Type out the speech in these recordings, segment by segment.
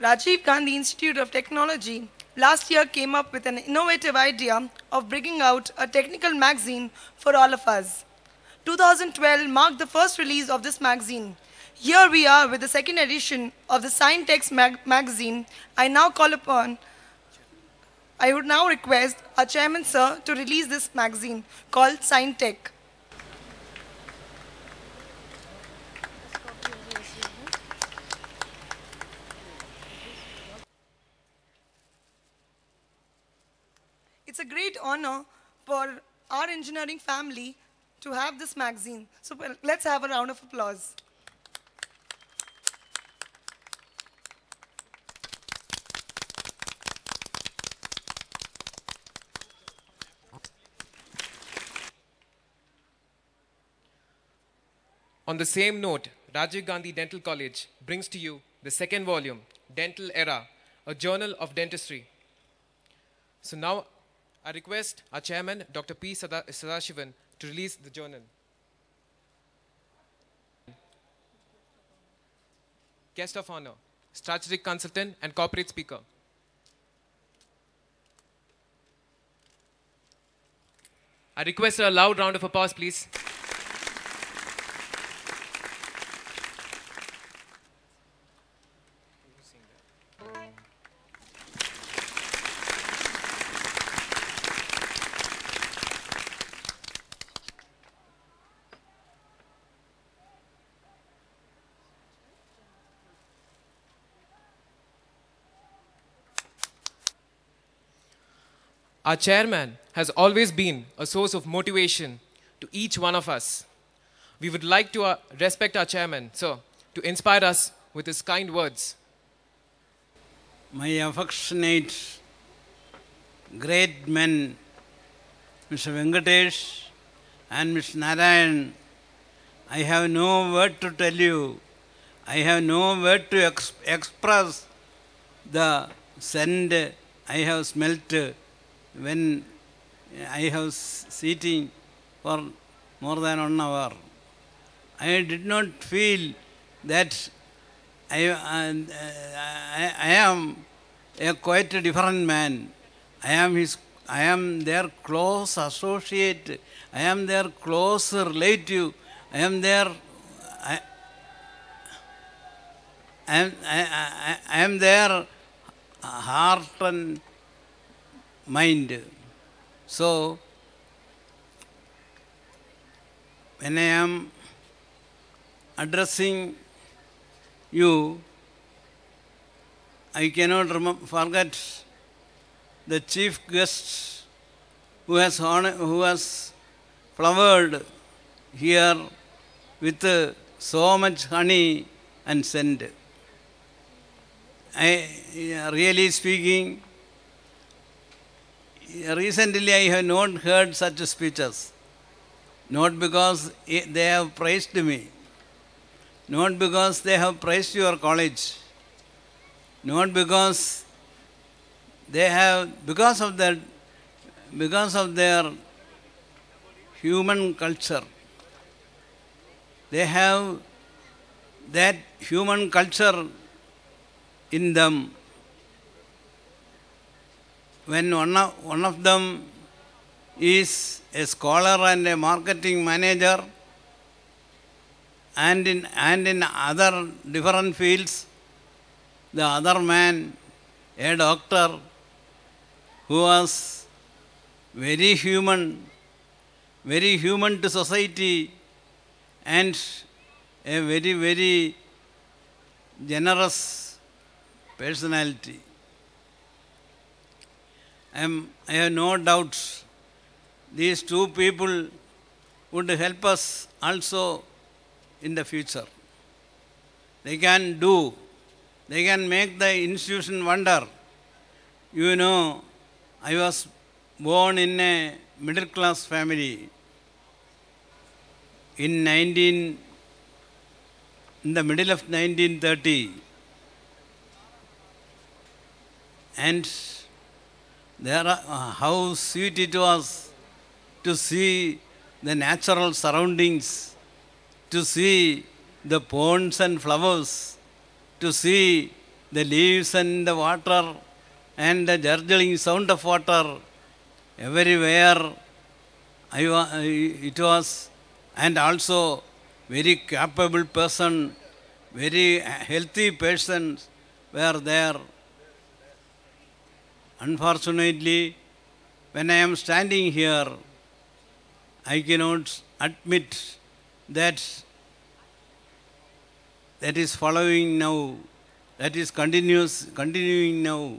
Rajiv Gandhi Institute of Technology last year came up with an innovative idea of bringing out a technical magazine for all of us. 2012 marked the first release of this magazine. Here we are with the second edition of the Scientext magazine. I would now request our chairman, sir, to release this magazine called Scientech. It's a great honor for our engineering family to have this magazine. So let's have a round of applause. On the same note, Rajiv Gandhi Dental College brings to you the second volume, Dental Era, a journal of dentistry. So now I request our chairman, Dr. P. Sadashivan, to release the journal. Guest of honor, strategic consultant and corporate speaker. I request a loud round of applause, please. Our chairman has always been a source of motivation to each one of us. We would like to respect our chairman, sir, to inspire us with his kind words. My affectionate great men, Mr. Venkatesh and Mr. Narayan, I have no word to tell you. I have no word to express the scent I have smelt when I have sitting for more than 1 hour. I did not feel that I am a quite different man. I am their close associate. I am their close relative. I am their I am their heart and mind. So, when I am addressing you, I cannot forget the chief guest who has flowered here with so much honey and scent. Really speaking, recently I have not heard such speeches. Not because they have praised me, not because they have praised your college, not because they have, because of their human culture. They have that human culture in them. When one of them is a scholar and a marketing manager, and in other different fields, the other man, a doctor, who was very human to society, and a very, very generous personality. I have no doubts these two people would help us also in the future. They can make the institution wonder. You know, I was born in a middle class family in the middle of 1930, and how sweet it was to see the natural surroundings, to see the ponds and flowers, to see the leaves and the water and the gurgling sound of water everywhere. It was, and also very capable person, very healthy persons were there. Unfortunately, when I am standing here, I cannot admit that is following now, that is continuing now.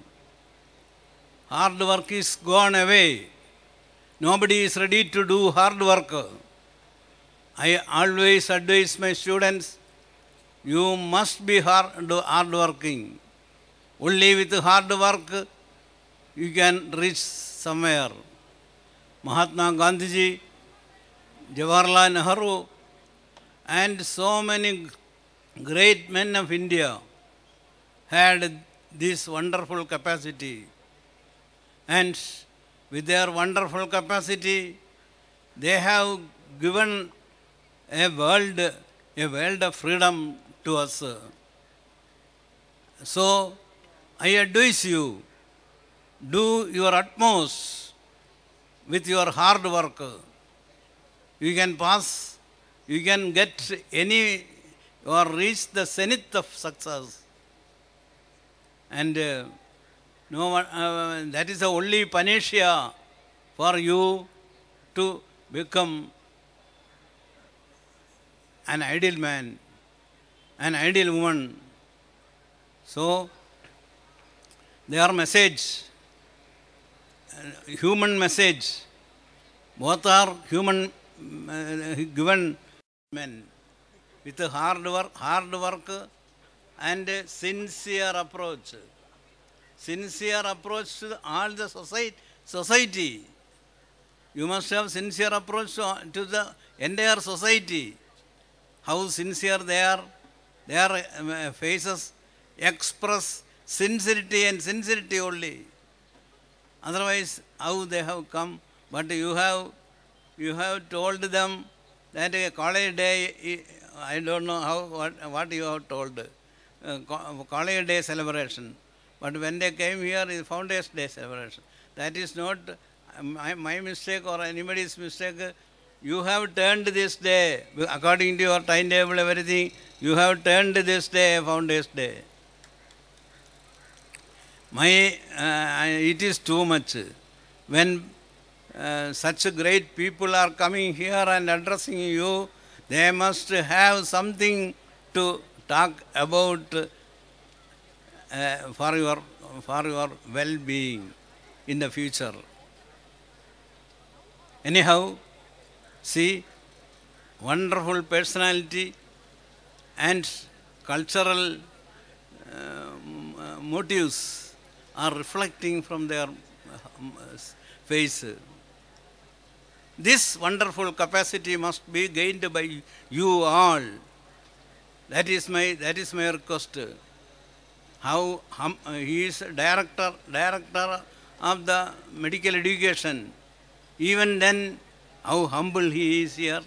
Hard work is gone away. Nobody is ready to do hard work. I always advise my students, you must be hard working. Only with hard work you can reach somewhere. Mahatma Gandhiji, Jawaharlal Nehru, and so many great men of India had this wonderful capacity. And with their wonderful capacity, they have given a world of freedom to us. So, I advise you, do your utmost with your hard work. You can pass, you can get any or reach the zenith of success. And no one, that is the only panacea for you to become an ideal man, an ideal woman. So, their message, human message, both are human given men with a hard work and a sincere approach. Sincere approach to all the society. You must have sincere approach to the entire society. How sincere they are, their faces express sincerity and sincerity only. Otherwise, how they have come? But you have told them that a college day, I don't know what you have told, college day celebration. But when they came here, is Founders Day celebration. That is not my mistake or anybody's mistake. You have turned this day, according to your timetable, everything, you have turned this day Founders Day. It is too much. When such great people are coming here and addressing you, they must have something to talk about for your well-being in the future. Anyhow, see, wonderful personality and cultural motives are reflecting from their face. This wonderful capacity must be gained by you all. That is my request. How he is director of the medical education. Even then, how humble he is here.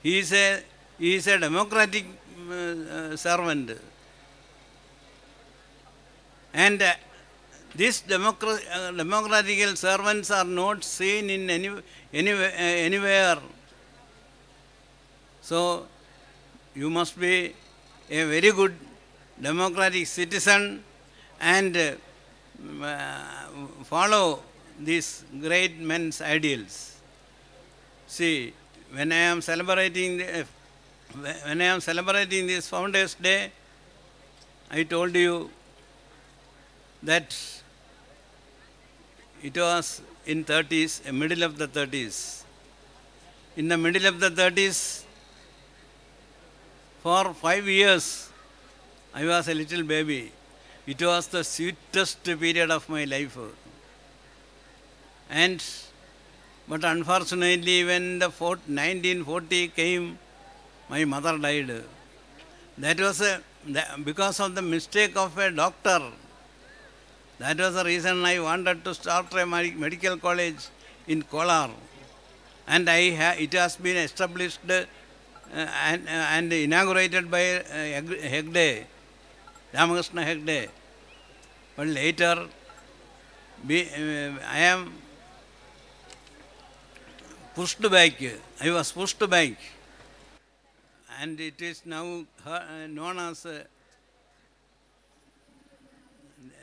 He is a democratic servant. And these democratical servants are not seen in anywhere. So, you must be a very good democratic citizen and follow these great men's ideals. See, when I am celebrating this Founders Day, I told you that it was in 30s, middle of the 30s. In the middle of the 30s, for 5 years, I was a little baby. It was the sweetest period of my life. But unfortunately, when the 1940 came, my mother died. That was because of the mistake of a doctor. That was the reason I wanted to start a medical college in Kolar. And it has been established and inaugurated by Hegde. Ramakrishna Hegde. But later, I am pushed back. I was pushed back. And it is now known as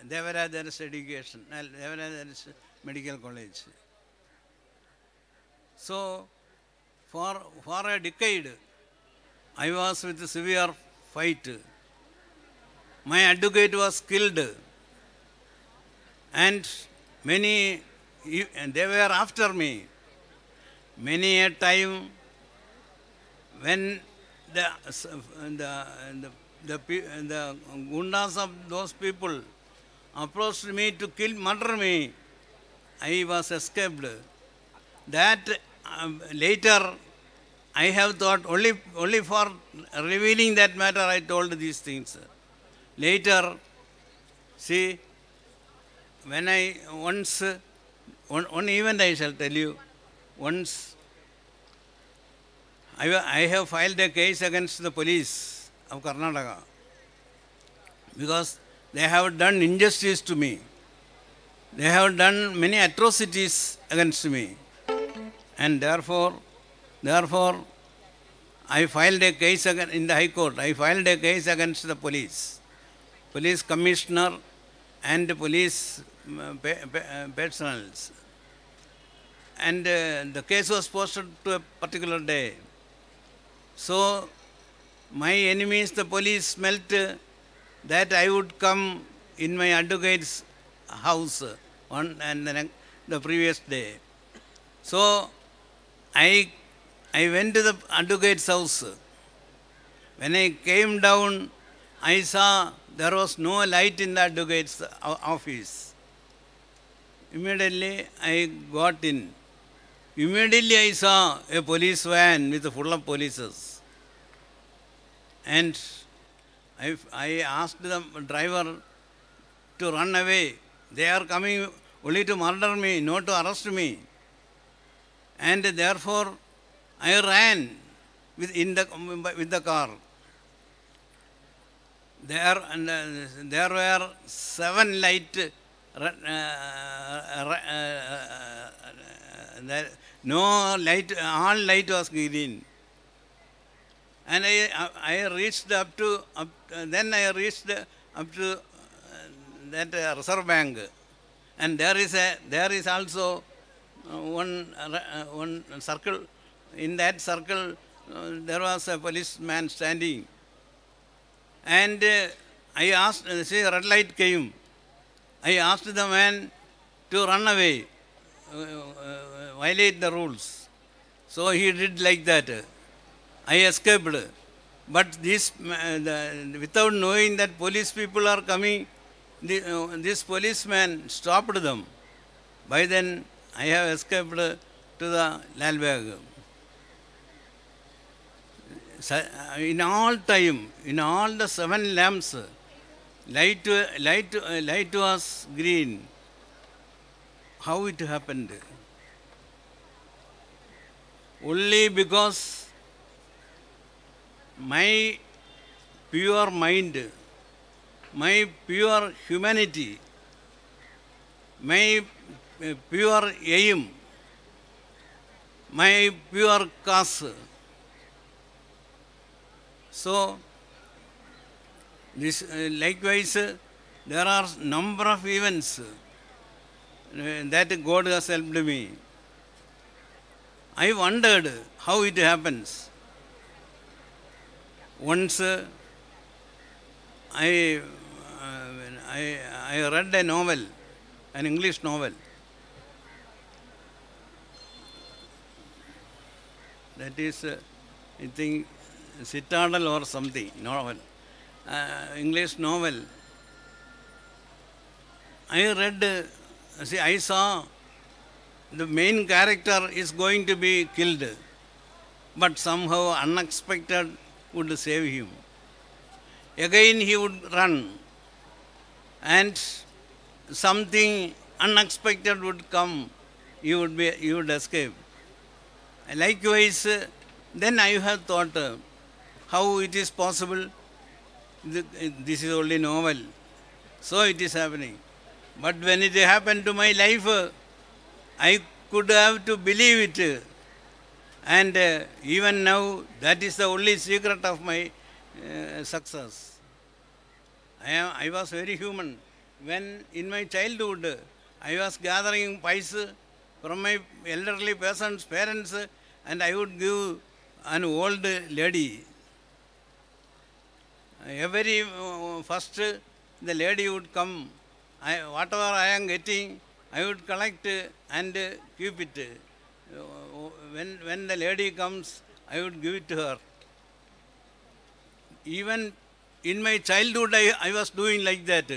Devaraja's Education, Devaraja's Medical College. So, for a decade, I was with a severe fight. My advocate was killed, and they were after me. Many a time when the gundas of those people approached me to murder me, I was escaped. That later I have thought only for revealing that matter I told these things. Later, see, when one event I shall tell you, once I have filed a case against the police of Karnataka because they have done injustice to me. They have done many atrocities against me. And therefore, I filed a case in the High Court. I filed a case against the police commissioner and police personnel. And the case was posted to a particular day. So, my enemies, the police, smelt that I would come in my advocate's house on the previous day. So, I went to the advocate's house. When I came down, I saw there was no light in the advocate's office. Immediately, I got in. Immediately, I saw a police van with full of polices. And I asked the driver to run away. They are coming only to murder me, not to arrest me. And therefore, I ran with the car. There were 7 lights. No light, all light was green. And I reached up to that Reserve Bank. And there is also one circle. In that circle, there was a policeman standing. And I asked, see, red light came. I asked the man to run away, violate the rules. So he did like that. I escaped. But without knowing that police people are coming, this policeman stopped them. By then, I have escaped to the Lal Bagh. In all time, in all the 7 lamps, light was green. How it happened? Only because my pure mind, my pure humanity, my pure aim, my pure cause. So, this likewise, there are number of events that God has helped me. I wondered how it happens. Once I read a novel, an English novel. That is, I think, Citadel or something, novel. English novel. I saw the main character is going to be killed, but somehow unexpected would save him. Again he would run, and something unexpected would come, he would escape. Likewise, then I have thought how it is possible this is only novel. So it is happening. But when it happened to my life, I could have to believe it. And even now, that is the only secret of my success. I was very human. When in my childhood, I was gathering pies from my elderly persons, parents, and I would give an old lady. Every first, the lady would come. Whatever I am getting, I would collect and keep it. When the lady comes, I would give it to her. Even in my childhood, I was doing like that.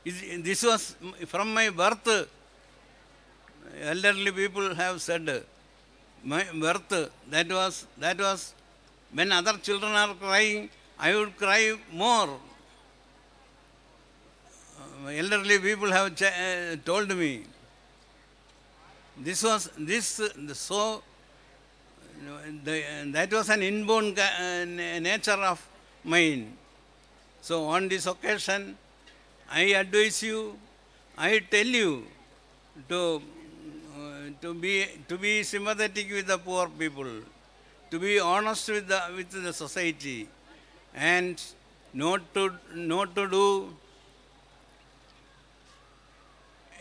This was from my birth. Elderly people have said, my birth, that was when other children are crying, I would cry more. Elderly people have told me. That was an inborn nature of mine. So on this occasion, I advise you, I tell you to be sympathetic with the poor people, to be honest with the society, and not to do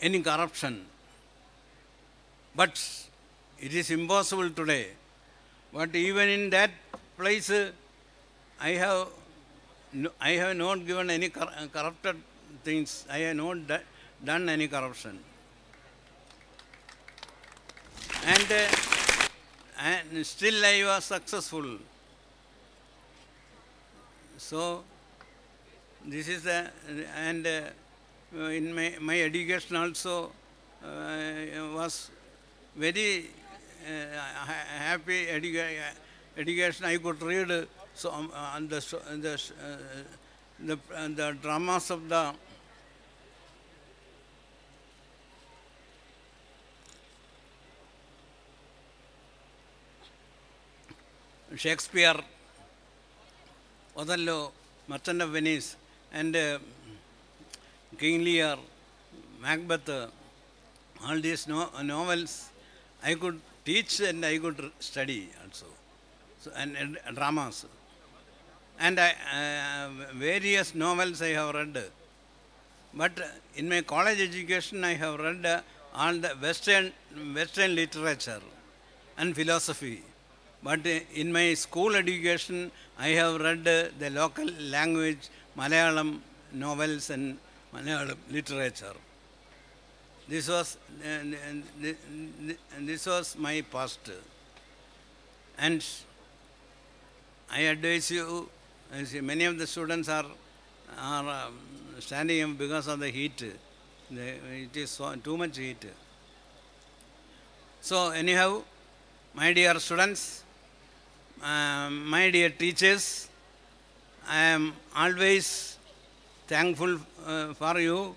any corruption. But it is impossible today. But even in that place, I have not given any corrupted things. I have not done any corruption. And still I was successful. So this is in my education also was very happy education. I could read the dramas of the Shakespeare, Othello, Merchant of Venice, and King Lear, Macbeth, all these novels I could teach and I could study also, and dramas. And various novels I have read. But in my college education I have read all the Western literature and philosophy. But in my school education I have read the local language, Malayalam novels and Malayalam literature. This was my past. And I advise you, many of the students are standing up because of the heat. It is too much heat. So anyhow, my dear students, my dear teachers, I am always thankful for you,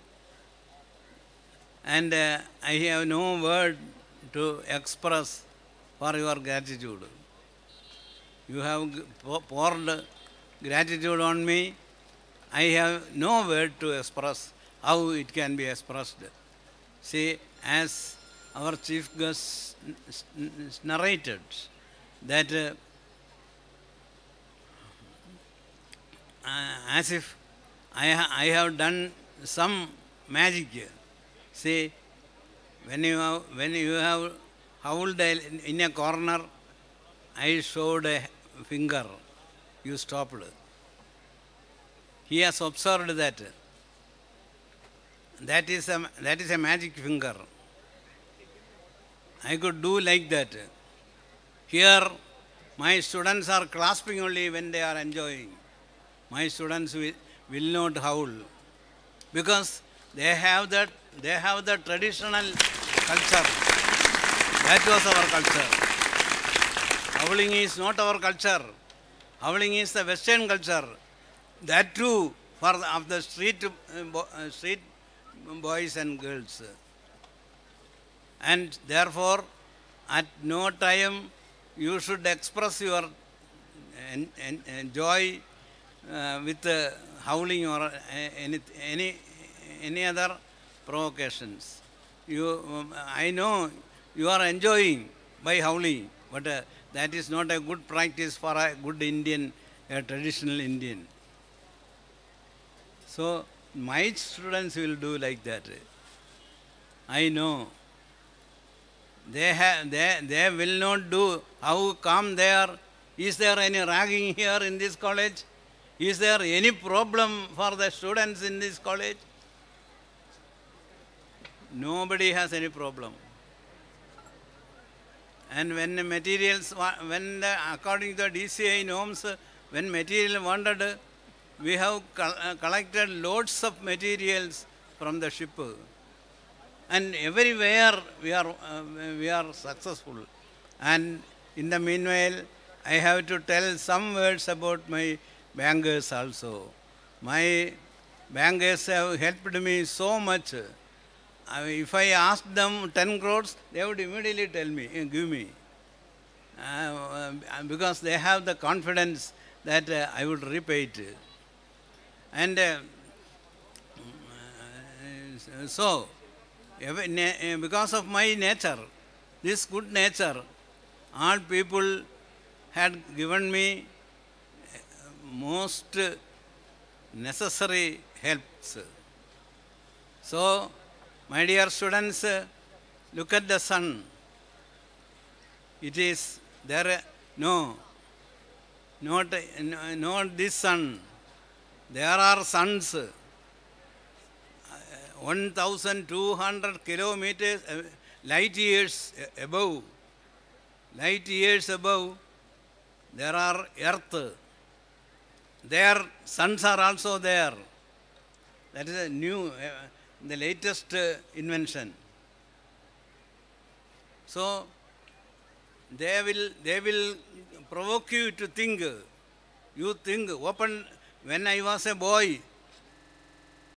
and I have no word to express for your gratitude. You have poured gratitude on me. I have no word to express how it can be expressed. See, as our chief guest narrated, that as if I have done some magic. See, when you have howled in a corner, I showed a finger, you stopped. He has observed that. That is a magic finger. I could do like that. Here, my students are clasping only when they are enjoying. My students will not howl, because they have the traditional culture. That was our culture. Howling is not our culture. Howling is the Western culture. That too of the street boys and girls. And therefore, at no time you should express your joy with howling or any other provocations. I know you are enjoying by howling, but that is not a good practice for a good Indian, a traditional Indian. So my students will do like that. I know. They will not do. How come they are? Is there any ragging here in this college? Is there any problem for the students in this college? Nobody has any problem. And when the materials, according to the DCI norms, when material wanted, we have collected loads of materials from the ship. And everywhere we are successful. And in the meanwhile, I have to tell some words about my bankers also. My bankers have helped me so much. If I asked them 10 crores, they would immediately give me. Because they have the confidence that I would repay it. And so, because of my nature, this good nature, all people had given me most necessary helps. So, my dear students, look at the sun. It is there, not this sun. There are suns. 1,200 kilometers, light years above, there are earth. Their suns are also there. That is a new, the latest invention. So, they will provoke you to think. You think, when I was a boy,